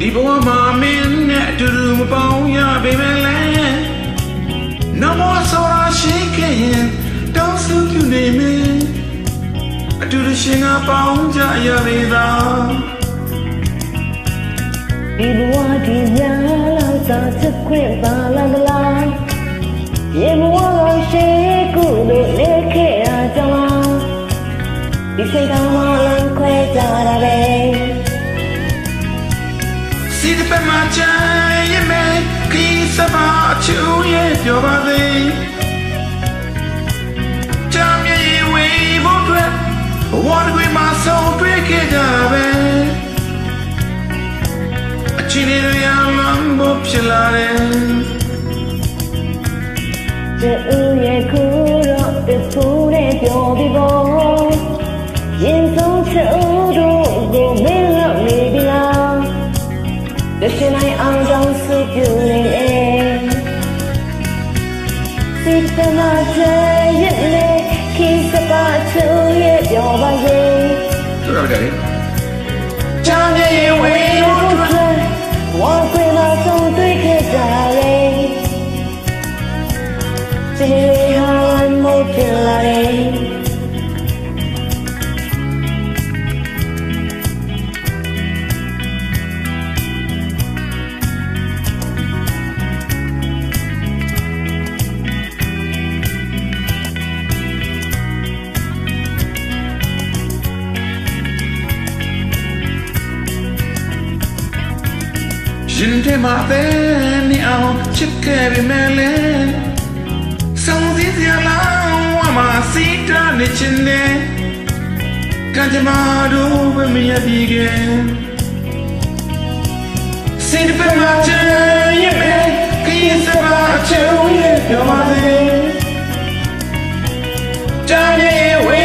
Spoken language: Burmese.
ဒီဘဝမှာမင်းနဲ့အတူတူမပေါင်းရပေမဲ့လည်းNo more sorrow shaking တောင်းစုပြုနေမင်းအတူတူရှင်ကပေါင်းကြရလေသာဒီဘဝဒီများလောက်သာချစ်ခွင့်ပါလားမလားရေဘဝကိုရှိကူလို့နေခဲ့ရကြလားဒီစိတ်ကမှလည်းခွဲကြတာပဲစီးတဲ့မှာချင်ရမယ်ခီးစပါချူရဲ့ပြောပါသေးချမ်းမြေဝေးဖို့အတွက်ဘဝတွေမှာဆုံးတွေ့ခဲ့ကြပဲအချင်းတွေရလမ်းဖို့ဖြစ်လာတယ်这午夜哭了的哭的表皮包眼中是无度我没了你的啦这些来肮脏是丢人的是怎么这眼泪其实把秋叶表白给说到这里将你为我准我归了总对客家人这里好没骗来ရှင်တဲ့မှာပဲနေအောင်ချစ်ခဲ့ပြီမဲ့လေဆုံးစည်းစရာလားဝမ်းမှာစီးတာနေချင်တယ်ကံကြမ္မာတို့ပဲမရပြီကဲစိတ်ပဲမှာချင်ရမယ်ခရီးစပါအချုံရဲ့ပြောပါသေးချမ်းမြေဝေ